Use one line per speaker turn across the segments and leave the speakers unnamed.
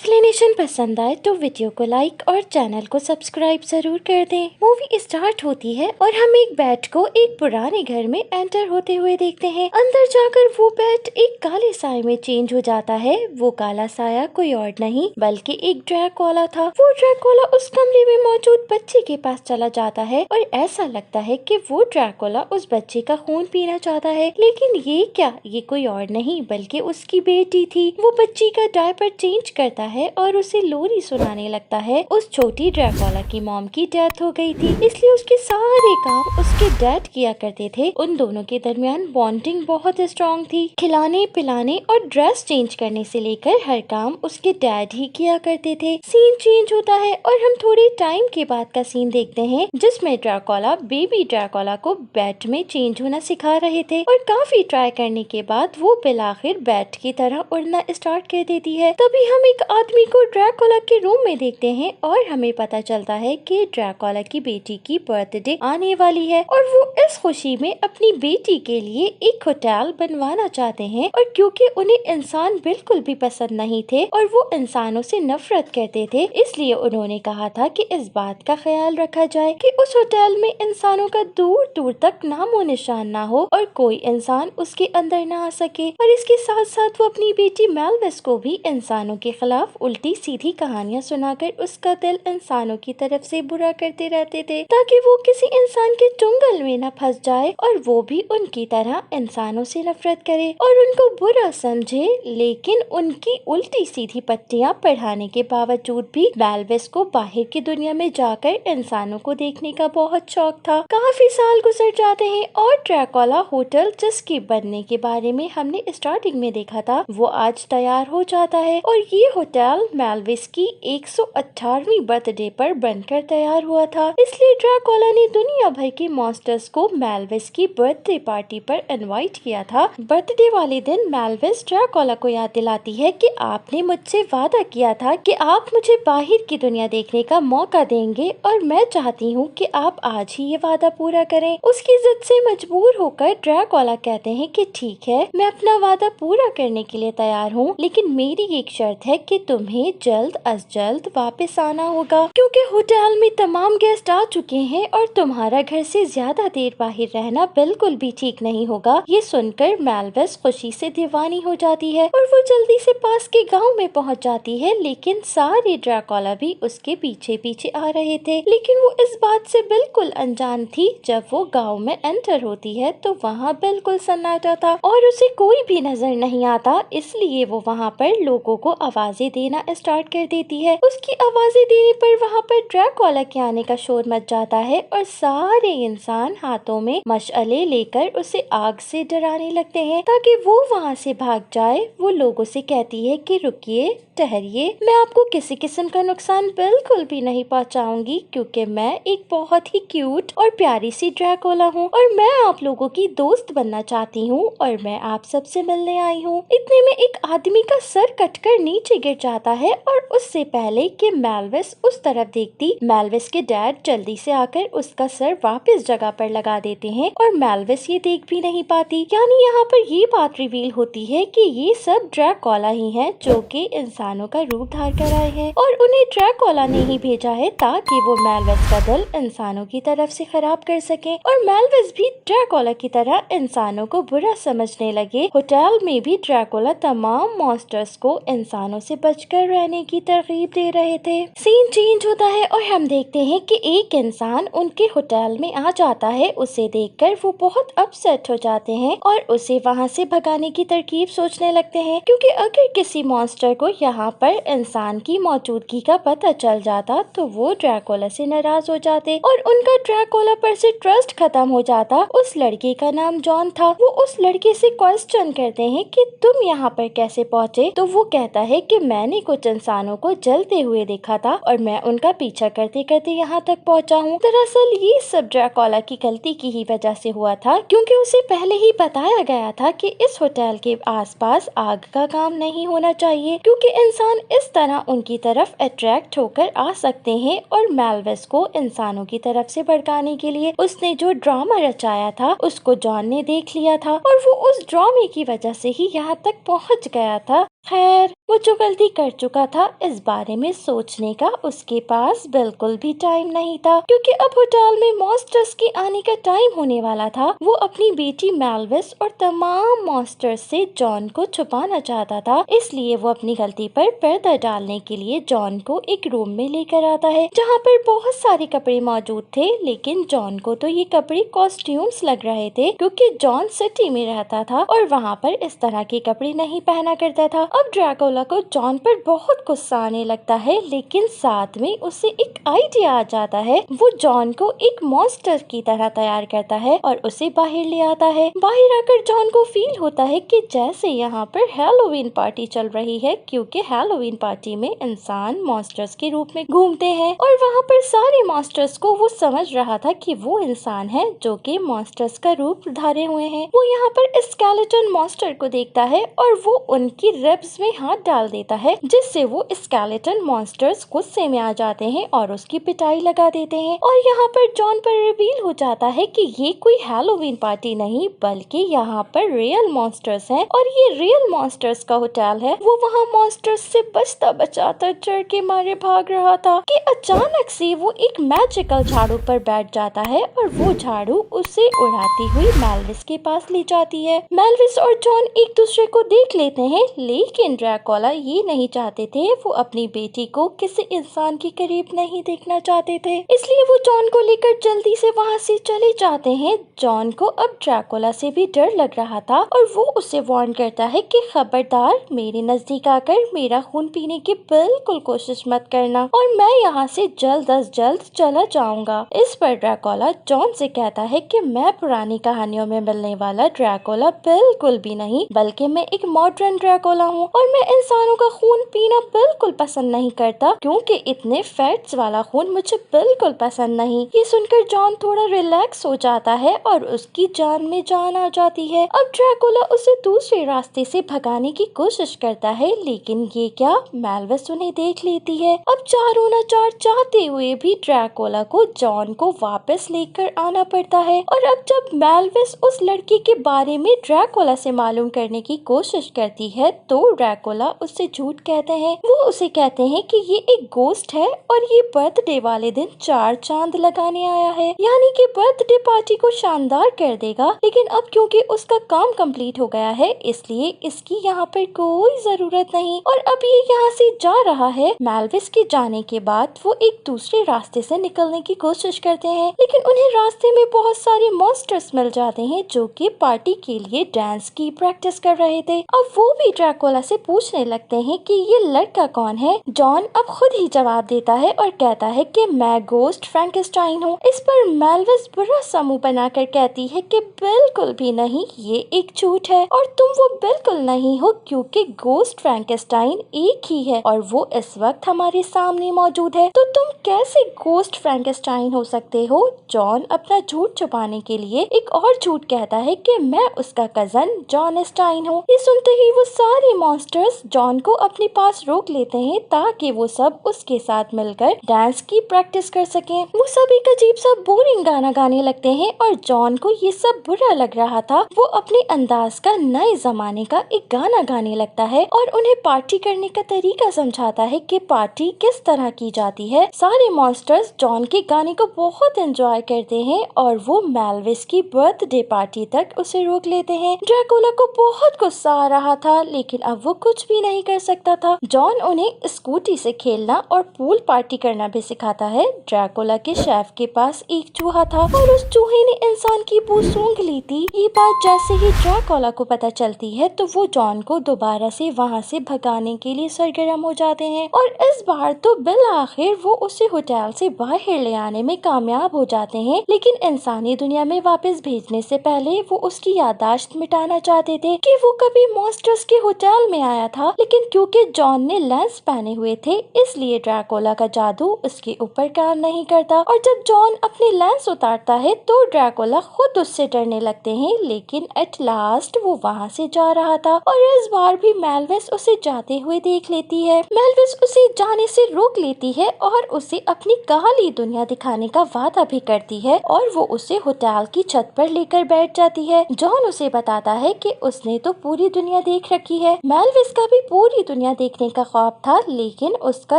Explanation पसंद आए तो वीडियो को लाइक और चैनल को सब्सक्राइब जरूर कर दें। मूवी स्टार्ट होती है और हम एक बैट को एक पुराने घर में एंटर होते हुए देखते हैं। अंदर जाकर वो बैट एक काले साए में चेंज हो जाता है। वो काला साया कोई और नहीं बल्कि एक ड्रैकुला था। वो ड्रैकुला उस कमरे में मौजूद बच्चे के पास चला जाता है और ऐसा लगता है कि वो ड्रैकुला उस बच्चे का खून पीना चाहता है, लेकिन ये क्या, ये कोई और नहीं बल्कि उसकी बेटी थी। वो बच्ची का डायपर चेंज करता है और उसे लोरी सुनाने लगता है। उस छोटी ड्रैकुला की मॉम की डेथ हो गई थी, इसलिए उसके सारे काम उसके डैड किया करते थे। उन दोनों के दरमियान बॉन्डिंग बहुत स्ट्रॉन्ग थी। खिलाने पिलाने और ड्रेस चेंज करने से लेकर हर काम उसके डैड ही किया करते थे। सीन चेंज होता है और हम थोड़े टाइम के बाद का सीन देखते हैं जिसमें ड्रैकुला बेबी ड्रैकुला को बैट में चेंज होना सिखा रहे थे और काफी ट्राई करने के बाद वो बिलाखिर बैट की तरह उड़ना स्टार्ट कर देती है। तभी हम एक आदमी को ड्रैकुला के रूम में देखते हैं और हमें पता चलता है कि ड्रैकुला की बेटी की बर्थडे आने वाली है और वो इस खुशी में अपनी बेटी के लिए एक होटल बनवाना चाहते हैं। और क्योंकि उन्हें इंसान बिल्कुल भी पसंद नहीं थे और वो इंसानों से नफरत करते थे, इसलिए उन्होंने कहा था कि इस बात का ख्याल रखा जाए कि उस होटल में इंसानों का दूर दूर तक नामो निशान ना हो और कोई इंसान उसके अंदर ना आ सके। और इसके साथ साथ वो अपनी बेटी मेलविस को भी इंसानों के खिलाफ उल्टी सीधी कहानियां सुनाकर उसका दिल इंसानों की तरफ से बुरा करते रहते थे ताकि वो किसी इंसान के चुंगल में न फंस जाए और वो भी उनकी तरह इंसानों से नफरत करे और उनको बुरा समझे। लेकिन उनकी उल्टी सीधी पट्टियां पढ़ाने के बावजूद भी मेलविस को बाहर की दुनिया में जाकर इंसानों को देखने का बहुत शौक था। काफी साल गुजर जाते हैं और ड्रैकुला होटल जिसके बनने के बारे में हमने स्टार्टिंग में देखा था वो आज तैयार हो जाता है और ये होटल मेलविस की 118वीं बर्थडे पर बनकर तैयार हुआ था। इसलिए ड्रैकुला ने दुनिया भर के मॉन्स्टर्स को मेलविस की बर्थडे पार्टी पर इनवाइट किया था। बर्थडे वाले दिन मेलविस ड्रैकुला को याद दिलाती है कि आपने मुझसे वादा किया था कि आप मुझे बाहर की दुनिया देखने का मौका देंगे और मैं चाहती हूँ कि आप आज ही ये वादा पूरा करें। उसकी जिद से मजबूर होकर ड्रैकुला कहते हैं कि ठीक है, मैं अपना वादा पूरा करने के लिए तैयार हूँ, लेकिन मेरी एक शर्त है कि तुम्हें जल्द अज जल्द वापस आना होगा क्योंकि होटल में तमाम गेस्ट आ चुके हैं और तुम्हारा घर से ज्यादा देर बाहर रहना बिल्कुल भी ठीक नहीं होगा। ये सुनकर मेलविस खुशी से दीवानी हो जाती है और वो जल्दी से पास के गांव में पहुंच जाती है, लेकिन सारे ड्रैकुला भी उसके पीछे पीछे आ रहे थे। लेकिन वो इस बात से बिल्कुल अनजान थी। जब वो गाँव में एंटर होती है तो वहाँ बिल्कुल सन्नाटा था और उसे कोई भी नजर नहीं आता, इसलिए वो वहाँ पर लोगों को आवाजें देना स्टार्ट कर देती है। उसकी आवाजें देने पर वहाँ पर ड्रैकुला के आने का शोर मच जाता है और सारे इंसान हाथों में मशअले लेकर उसे आग से डराने लगते हैं ताकि वो वहाँ से भाग जाए। वो लोगों से कहती है कि रुकिए, ठहरिए, मैं आपको किसी किस्म का नुकसान बिल्कुल भी नहीं पहुँचाऊंगी क्योंकि मैं एक बहुत ही क्यूट और प्यारी सी ड्रैकुला हूँ और मैं आप लोगों की दोस्त बनना चाहती हूँ और मैं आप सबसे मिलने आई हूँ। इतने में एक आदमी का सर कटकर नीचे गिर जाता है और उससे पहले कि मेलविस उस तरफ देखती, मेलविस के डैड जल्दी से आकर उसका सर वापस जगह पर लगा देते हैं और मेलविस ये देख भी नहीं पाती। यानी यहाँ पर ये बात रिवील होती है कि ये सब ड्रैकुला ही हैं जो कि इंसानों का रूप धार कर आए हैं और उन्हें ड्रैकुला ने ही भेजा है ताकि वो मेलविस का दिल इंसानों की तरफ से खराब कर सके और मेलविस भी ड्रैकुला की तरह इंसानों को बुरा समझने लगे। होटल में भी ड्रैकुला तमाम मॉन्स्टर्स को इंसानों से बचकर रहने की तरकीब दे रहे थे। सीन चेंज होता है और हम देखते हैं कि एक इंसान उनके होटल में आ जाता है। उसे देखकर वो बहुत अपसेट हो जाते हैं और उसे वहाँ से भगाने की तरकीब सोचने लगते हैं क्योंकि अगर किसी मॉन्स्टर को यहाँ पर इंसान की मौजूदगी का पता चल जाता तो वो ड्रैकुला से नाराज हो जाते और उनका ड्रैकुला पर से ट्रस्ट खत्म हो जाता। उस लड़के का नाम जॉन था। वो उस लड़के से क्वेश्चन करते हैं कि तुम यहाँ पर कैसे पहुँचे, तो वो कहता है कि मैंने कुछ इंसानों को जलते हुए देखा था और मैं उनका पीछा करते करते यहाँ तक पहुँचा हूँ। दरअसल ये सब ड्रैकुला की गलती की ही वजह से हुआ था क्योंकि उसे पहले ही बताया गया था कि इस होटल के आसपास आग का काम नहीं होना चाहिए क्योंकि इंसान इस तरह उनकी तरफ अट्रैक्ट होकर आ सकते हैं। और मेलविस को इंसानों की तरफ से भड़काने के लिए उसने जो ड्रामा रचाया था उसको जॉन ने देख लिया था और वो उस ड्रामे की वजह से ही यहाँ तक पहुँच गया था। खैर वो जो गलती कर चुका था इस बारे में सोचने का उसके पास बिल्कुल भी टाइम नहीं था, क्योंकि अब होटल में मॉन्स्टर्स के आने का टाइम होने वाला था। वो अपनी बेटी मेलविस और तमाम मॉन्स्टर्स से जॉन को छुपाना चाहता था, इसलिए वो अपनी गलती पर पर्दा डालने के लिए जॉन को एक रूम में लेकर आता है जहाँ पर बहुत सारे कपड़े मौजूद थे। लेकिन जॉन को तो ये कपड़े कॉस्ट्यूम्स लग रहे थे, क्योंकि जॉन सिटी में रहता था और वहाँ पर इस तरह के कपड़े नहीं पहना करता था। अब ड्रैकुला को जॉन पर बहुत गुस्सा आने लगता है, लेकिन साथ में उसे एक आइडिया आ जाता है। वो जॉन को एक मॉन्स्टर की तरह तैयार करता है और उसे बाहर ले आता है। बाहर आकर जॉन को फील होता है कि जैसे यहाँ पर हैलोवीन पार्टी चल रही है, क्योंकि हैलोवीन पार्टी में इंसान मॉन्स्टर्स के रूप में घूमते हैं और वहाँ पर सारे मॉन्स्टर्स को वो समझ रहा था कि वो इंसान है जो कि मॉन्स्टर्स का रूप धारे हुए हैं। वो यहाँ पर स्केलेटन मॉन्स्टर को देखता है और वो उनकी रिब्स में हाथ डाल देता है, जिससे वो स्केलेटन मॉन्स्टर्स गुस्से में आ जाते हैं और उसकी पिटाई लगा देते हैं। और यहाँ पर जॉन पर रिवील हो जाता है कि ये कोई हैलोवीन पार्टी नहीं बल्कि यहाँ पर रियल मॉन्स्टर्स हैं और ये रियल मॉन्स्टर्स का होटल है। वो वहाँ मॉन्स्टर्स से बचता बचाता डर के मारे भाग रहा था कि अचानक से वो एक मैजिकल झाड़ू पर बैठ जाता है और वो झाड़ू उसे उड़ाती हुई मेलविस के पास ले जाती है। मेलविस और जॉन एक दूसरे को देख लेते हैं, लेकिन ड्रैकुला ये नहीं चाहते थे। वो अपनी बेटी को किसी इंसान के करीब नहीं देखना चाहते थे, इसलिए वो जॉन को लेकर जल्दी से वहाँ से चले जाते हैं। जॉन को अब ड्रैकुला से भी डर लग रहा था और वो उसे वार्न करता है कि खबरदार मेरे नजदीक आकर मेरा खून पीने की बिल्कुल कोशिश मत करना और मैं यहाँ से जल्द अज जल्द चला जाऊंगा। इस पर ड्रैकुला जॉन से कहता है कि मैं पुरानी कहानियों में मिलने वाला ड्रैकुला बिल्कुल भी नहीं, बल्कि मैं एक मॉडर्न ड्रैकुला हूँ और मैं इंसानों का खून पीना बिल्कुल पसंद नहीं करता, क्योंकि इतने फैट्स वाला खून मुझे बिल्कुल पसंद नहीं। ये सुनकर जॉन थोड़ा रिलैक्स हो जाता है और उसकी जान में जान आ जाती है। अब ड्रैकुला उसे दूसरे रास्ते से भगाने की कोशिश करता है, लेकिन ये क्या, मेलविस उन्हें देख लेती है। अब चारों न चार चाहते हुए भी ड्रैकुला को जॉन को वापस लेकर आना पड़ता है। और अब जब मेलविस उस लड़की के बारे में ड्रैकुला से मालूम करने की कोशिश करती है तो ड्रैकुला उससे झूठ कहते हैं। वो उसे कहते हैं कि ये एक गोस्ट है और ये बर्थडे वाले दिन 4 चांद लगाने आया है, यानी कि बर्थडे पार्टी को शानदार कर देगा। लेकिन अब क्योंकि उसका काम कंप्लीट हो गया है इसलिए इसकी यहाँ पर कोई जरूरत नहीं और अब ये यहाँ से जा रहा है। मेलविस के जाने के बाद वो एक दूसरे रास्ते से निकलने की कोशिश करते हैं, लेकिन उन्हें रास्ते में बहुत सारे मॉन्स्टर्स मिल जाते हैं जो कि पार्टी के लिए डांस की प्रैक्टिस कर रहे थे। अब वो भी ड्रैकुला से पूछने लगते हैं कि ये लड़का कौन है। जॉन अब खुद ही जवाब देता है और कहता है कि मैं गोस्ट फ्रैंकेनस्टाइन हूँ। इस पर मेलविस बुरा सा मुंह बनाकर कहती है कि बिल्कुल भी नहीं, ये एक झूठ है और तुम वो बिल्कुल नहीं हो, क्योंकि गोस्ट फ्रैंकेनस्टाइन एक ही है और वो इस वक्त हमारे सामने मौजूद है, तो तुम कैसे गोस्ट फ्रैंकेनस्टाइन हो सकते हो। जॉन अपना झूठ छुपाने के लिए एक और झूठ कहता है कि मैं उसका कजन जॉन स्टाइन हूँ। ये सुनते ही वो सारे मॉन्स्टर्स जॉन को अपने पास रोक लेते हैं ताकि वो सब उसके साथ मिलकर डांस की प्रैक्टिस कर सकें। वो सब एक अजीब सा बोरिंग गाना गाने लगते हैं और जॉन को ये सब बुरा लग रहा था। वो अपने अंदाज का नए जमाने का एक गाना गाने लगता है और उन्हें पार्टी करने का तरीका समझाता है कि पार्टी किस तरह की जाती है। सारे मॉन्स्टर्स जॉन के गाने को बहुत एंजॉय करते हैं और वो मेलविस की बर्थडे पार्टी तक उसे रोक लेते हैं। ड्रैकुला को बहुत गुस्सा आ रहा था, लेकिन अब वो कुछ भी नहीं कर सकता था। जॉन उन्हें स्कूटी से खेलना और पूल पार्टी करना भी सिखाता है। ड्रैकुला के शेफ के पास एक चूहा था और उस चूहे ने इंसान की बू सूंघ ली थी। ये बात जैसे ही ड्रैकुला को पता चलती है तो वो जॉन को दोबारा से वहाँ से भगाने के लिए सरगर्म हो जाते हैं और इस बार तो बिल आखिर वो उसे होटल से बाहर ले आने में कामयाब हो जाते हैं। लेकिन इंसानी दुनिया में वापस भेजने से पहले वो उसकी याददाश्त मिटाना चाहते थे कि वो कभी मॉन्स्टर्स के होटल में आया था, लेकिन क्योंकि जॉन ने लेंस पहने हुए थे इसलिए ड्रैकुला का जादू उसके ऊपर काम नहीं करता और जब जॉन अपने लेंस उतारता है तो ड्रैकुला खुद उससे डरने लगते हैं। लेकिन एट लास्ट वो वहाँ से जा रहा था और इस बार भी मेलविस उसे जाते हुए देख लेती है। मेलविस उसे जाने से रोक लेती है और उसे अपनी काली दुनिया दिखाने का वादा भी करती है और वो उसे होटल की छत पर लेकर बैठ जाती है। जॉन उसे बताता है कि उसने तो पूरी दुनिया देख रखी है, मेलविस का भी पूरी दुनिया देखने का ख्वाब था, लेकिन उसका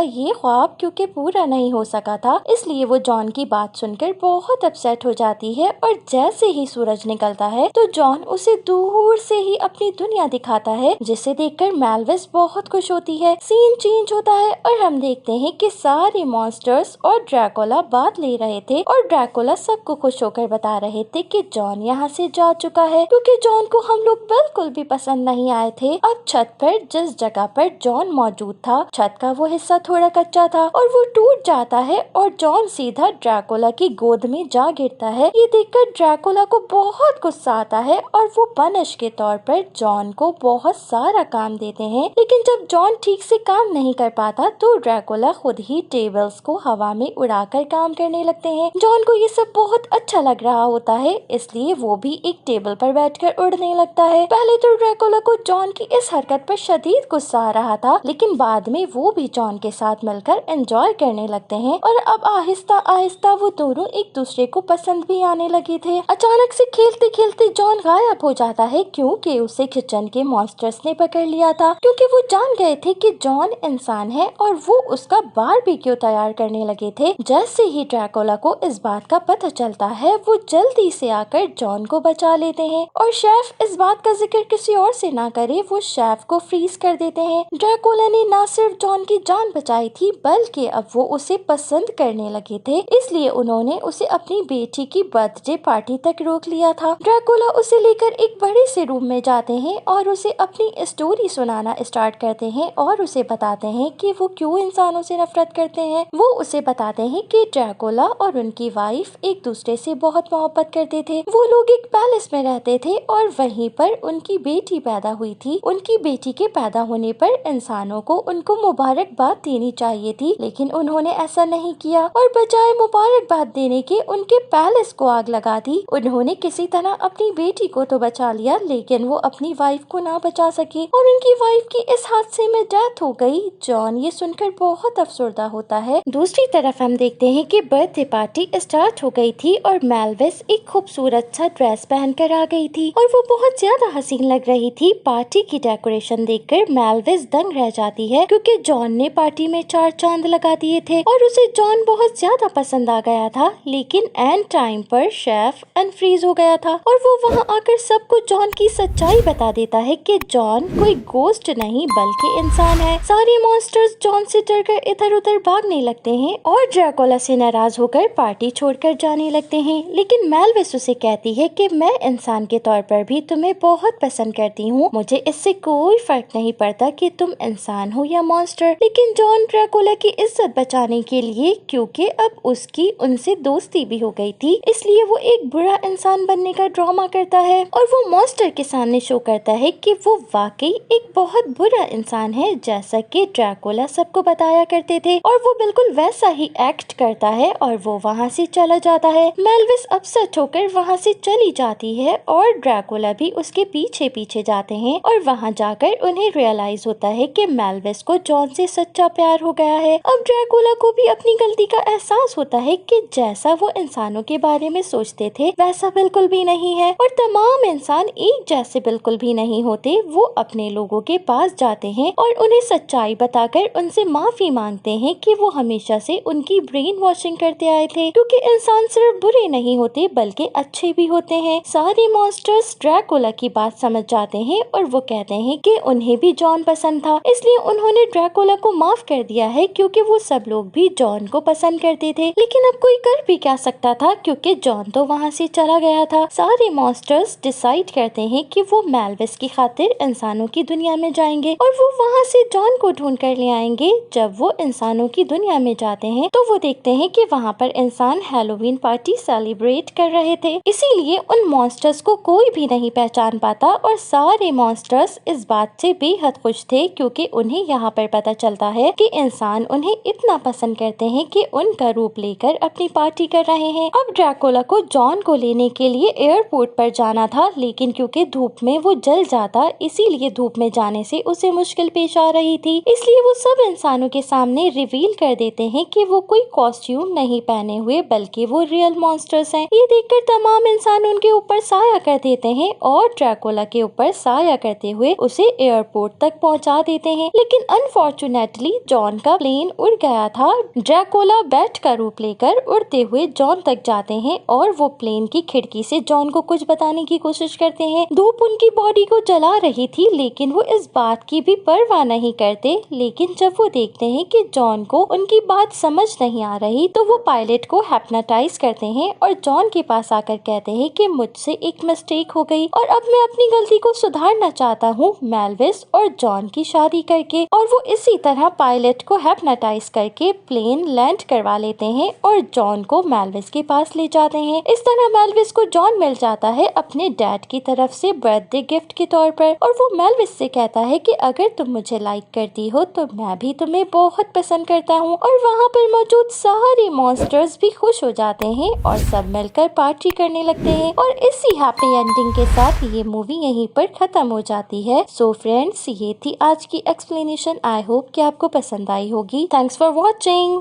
ये ख्वाब क्योंकि पूरा नहीं हो सका था, इसलिए वो जॉन की बात सुनकर बहुत अपसेट हो जाती है। और जैसे ही सूरज निकलता है तो जॉन उसे दूर से ही अपनी दुनिया दिखाता है, जिसे देखकर मेलविस बहुत खुश होती है। सीन चेंज होता है और हम देखते हैं कि सारे मॉन्स्टर्स और ड्रैकुला बात ले रहे थे और ड्रैकुला सबको खुश होकर बता रहे थे कि जॉन यहाँ से जा चुका है, क्योंकि जॉन को हम लोग बिल्कुल भी पसंद नहीं आए थे। अब छत पर जिस जगह पर जॉन मौजूद था, छत का वो हिस्सा थोड़ा कच्चा था और वो टूट जाता है और जॉन सीधा ड्रैकुला की गोद में जा गिरता है। ये देखकर ड्रैकुला को बहुत गुस्सा आता है और वो पनिश के तौर पर जॉन को बहुत सारा काम देते हैं। लेकिन जब जॉन ठीक से काम नहीं कर पाता तो ड्रैकुला खुद ही टेबल्स को हवा में उड़ाकर काम करने लगते हैं। जॉन को ये सब बहुत अच्छा लग रहा होता है, इसलिए वो भी एक टेबल पर बैठकर उड़ने लगता है। पहले तो ड्रैकुला को जॉन की इस हरकत पर शदीद गुस्सा आ रहा था, लेकिन बाद में वो भी जॉन के साथ मिलकर एंजॉय करने लगते हैं और अब आहिस्ता आहिस्ता वो दोनों एक दूसरे को पसंद भी आने लगे थे। अचानक से खेलते खेलते जॉन गायब हो जाता है, क्योंकि उसे किचन के मॉन्स्टर्स ने पकड़ लिया था, क्योंकि वो जान गए थे कि जॉन इंसान है और वो उसका बारबेक्यू तैयार करने लगे थे। जैसे ही ड्रैकुला को इस बात का पता चलता है, वो जल्दी से आकर जॉन को बचा लेते हैं और शेफ इस बात का जिक्र किसी और से ना करे, वो शेफ को फ्रीज कर देते हैं। ड्रैकुला ने न सिर्फ जॉन की जान बचाई थी, बल्कि अब वो उसे पसंद करने लगे थे, इसलिए उन्होंने उसे अपनी बेटी की बर्थडे पार्टी तक रोक लिया था। ड्रैकुला उसे लेकर एक बड़े से रूम में जाते हैं और उसे अपनी स्टोरी सुनाना स्टार्ट करते हैं और उसे बताते हैं कि वो क्यों इंसानों से नफरत करते हैं। वो उसे बताते हैं कि ड्रैकुला और उनकी वाइफ एक दूसरे से बहुत मोहब्बत करते थे। वो लोग एक पैलेस में रहते थे और वहीं पर उनकी बेटी पैदा हुई थी। उनकी बेटी के पैदा होने पर इंसानों को उनको मुबारकबाद देनी चाहिए थी, लेकिन उन्होंने ऐसा नहीं किया और बजाय मुबारकबाद देने के उनके पैलेस को आग लगा दी। उन्होंने किसी तरह अपनी बेटी को तो बचा लिया, लेकिन वो अपनी वाइफ को ना बचा सके और उनकी वाइफ की इस हादसे में डेथ हो गई। जॉन ये सुनकर बहुत अफसरदा होता है। दूसरी तरफ हम देखते हैं कि बर्थडे पार्टी स्टार्ट हो गई थी और मेलविस एक खूबसूरत सा ड्रेस पहनकर आ गई थी और वो बहुत ज्यादा हसीन लग रही थी। पार्टी की डेकोरेशन देखकर मेलविस दंग रह जाती है, क्योंकि जॉन ने पार्टी में 4 चांद लगा दिए थे और उसे जॉन बहुत ज्यादा पसंद आ गया था। लेकिन एंड टाइम पर शेफ अनफ्रीज हो गया था और वो वहाँ आकर सबको जॉन की सच्चाई बता देता है कि जॉन कोई गोस्ट नहीं बल्कि इंसान है। सारे मॉन्स्टर्स जॉन से डरकर इधर उधर भागने लगते हैं और ड्रैकुला से नाराज होकर पार्टी छोड़कर जाने लगते हैं। लेकिन मेलविस उसे कहती है कि मैं इंसान के तौर पर भी तुम्हें बहुत पसंद करती हूँ, मुझे इससे कोई फर्क नहीं पड़ता कि तुम इंसान हो या मॉन्स्टर। लेकिन जॉन ड्रैकुला की इज्जत बचाने के लिए, क्योंकि अब उसकी उनसे दोस्ती भी हो गई थी, इसलिए वो एक बुरा इंसान बनने का ड्रामा करता है और वो मॉन्स्टर के सामने शो करता है कि वो वाकई एक बहुत बुरा इंसान है, जैसा कि ड्रैकुला सबको बताया करते थे और वो बिल्कुल वैसा ही एक्ट करता है और वो वहाँ से चला जाता है। मेलविस अपसेट होकर वहाँ से चली जाती है और ड्रैकुला भी उसके पीछे पीछे जाते हैं और वहाँ जाकर उन्हें रियलाइज होता है कि मेलविस को जॉन से सच्चा प्यार हो गया है। अब ड्रैकुला को भी अपनी गलती का एहसास होता है कि जैसा वो इंसानों के बारे में सोचते थे वैसा बिल्कुल भी नहीं है और तमाम इंसान एक जैसे बिल्कुल भी नहीं होते। वो अपने लोगों के पास जाते हैं और उन्हें सच्चाई बताकर उनसे माफी मांगते हैं कि वो हमेशा से उनकी ब्रेन वॉशिंग करते आए थे, क्योंकि इंसान सिर्फ बुरे नहीं होते बल्कि अच्छे भी होते हैं। सारे मॉन्स्टर्स ड्रैकुला की बात समझ जाते हैं और वो कहते हैं कि उन्हें भी जॉन पसंद था, इसलिए उन्होंने ड्रैकुला को माफ कर दिया है, क्योंकि वो सब लोग भी जॉन को पसंद करते थे। लेकिन अब कोई कर भी क्या सकता था, क्योंकि जॉन तो वहाँ से चला गया था। सारे मॉन्स्टर्स डिसाइड करते हैं कि वो मेलविस की खातिर इंसानों की दुनिया में जाएंगे और वो वहाँ से जॉन को ढूंढ कर ले आएंगे। जब वो इंसानों की दुनिया में जाते हैं तो वो देखते हैं कि वहाँ पर इंसान हैलोवीन पार्टी सेलिब्रेट कर रहे थे, इसीलिए उन मॉन्स्टर्स को कोई भी नहीं पहचान पाता और सारे मॉन्स्टर्स इस बात से बेहद खुश थे, क्योंकि उन्हें यहाँ पर पता चलता है कि इंसान उन्हें इतना पसंद करते हैं कि उनका रूप लेकर अपनी पार्टी कर रहे हैं। अब ड्रैकुला को जॉन को लेने के लिए एयरपोर्ट पर जाना था, लेकिन क्योंकि धूप में वो जल जाता, इसीलिए धूप में जाने से उसे मुश्किल पेश आ रही थी। इसलिए वो सब इंसानों के सामने रिवील कर देते हैं कि वो कोई कॉस्ट्यूम नहीं पहने हुए बल्कि वो रियल मॉन्स्टर्स हैं। ये देखकर तमाम इंसान उनके ऊपर साया कर देते हैं और ड्रैकुला के ऊपर साया करते हुए उसे उसे एयरपोर्ट तक पहुंचा देते हैं। लेकिन अनफॉर्चुनेटली जॉन का प्लेन उड़ गया था। ड्रैकुला बैट का रूप लेकर उड़ते हुए जॉन तक जाते हैं और वो प्लेन की खिड़की से जॉन को कुछ बताने की कोशिश करते हैं। धूप उनकी बॉडी को जला रही थी लेकिन वो इस बात की भी परवाह नहीं करते। लेकिन जब वो देखते हैं कि जॉन को उनकी बात समझ नहीं आ रही तो वो पायलट को हिप्नोटाइज करते हैं और जॉन के पास आकर कहते हैं कि मुझसे एक मिस्टेक हो गई और अब मैं अपनी गलती को सुधारना चाहता हूँ मेल्विस और जॉन की शादी करके। और वो इसी तरह पायलट को हिप्नोटाइज करके प्लेन लैंड करवा लेते हैं और जॉन को मेल्विस के पास ले जाते हैं। इस तरह मेल्विस को जॉन मिल जाता है अपने डैड की तरफ से बर्थडे गिफ्ट के तौर पर और वो मेल्विस से कहता है कि अगर तुम मुझे लाइक करती हो तो मैं भी तुम्हें बहुत पसंद करता हूँ। और वहाँ पर मौजूद सारे मॉन्स्टर्स भी खुश हो जाते हैं और सब मिलकर पार्टी करने लगते हैं और इसी हैप्पी एंडिंग के साथ ये मूवी यहीं पर खत्म हो जाती है। सो फ्रेंड्स, ये थी आज की एक्सप्लेनेशन। आई होप कि आपको पसंद आई होगी। Thanks for watching.